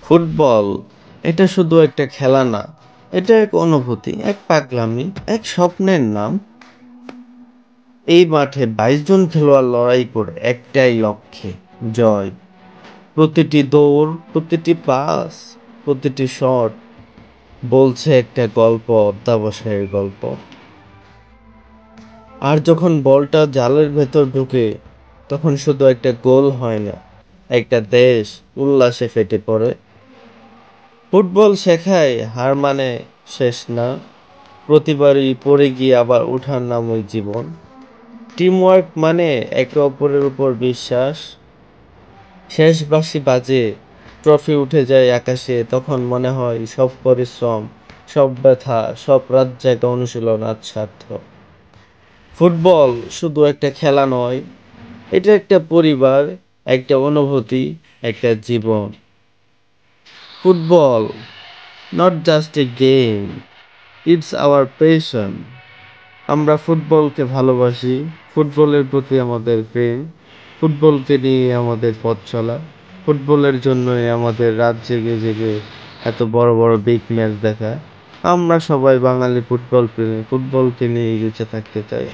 Football এটা শুধু একটা খেলা না, এটা এক অনুভূতি, এক পাগলামি, এক স্বপ্নের নাম। এই মাঠে ২২ জন খেলোয়াড় লড়াই করে একটাই লক্ষ্যে, জয়। প্রতিটি দৌড়, প্রতিটি পাস, প্রতিটি শট বলছে একটা গল্প, অধ্যাবসায়ের গল্প। আর যখন বলটা জালের ভেতর ঢুকে, তখন শুধু একটা গোল হয় না, একটা দেশ উল্লাসে ফেটে পড়ে। ফুটবল শেখায় হার মানে শেষ না, প্রতিবারই পড়ে গিয়ে আবার ওঠার নামই জীবন। টিমওয়ার্ক মানে একে অপরের উপর বিশ্বাস। শেষ বাঁশি বাজে, ট্রফি উঠে যায় আকাশে, তখন মনে হয় সব পরিশ্রম, সব ব্যথা, সব রাত জাগা অনুশীলন আজ সার্থক। ফুটবল শুধু একটা খেলা নয়, এটা একটা পরিবার, একটা অনুভূতি, একটা জীবন। Football not just a game, it's our passion. আমরা ফুটবলকে ভালোবাসি, ফুটবলের প্রতি আমাদের প্রেম, ফুটবলকে নিয়ে আমাদের পথ চলা, ফুটবলের জন্যই আমাদের রাত জেগে জেগে এত বড় বড় বিগ ম্যাচ দেখা। আমরা সবাই বাঙালি ফুটবল প্রেমী, ফুটবলকে নিয়ে বেঁচে থাকতে চাই।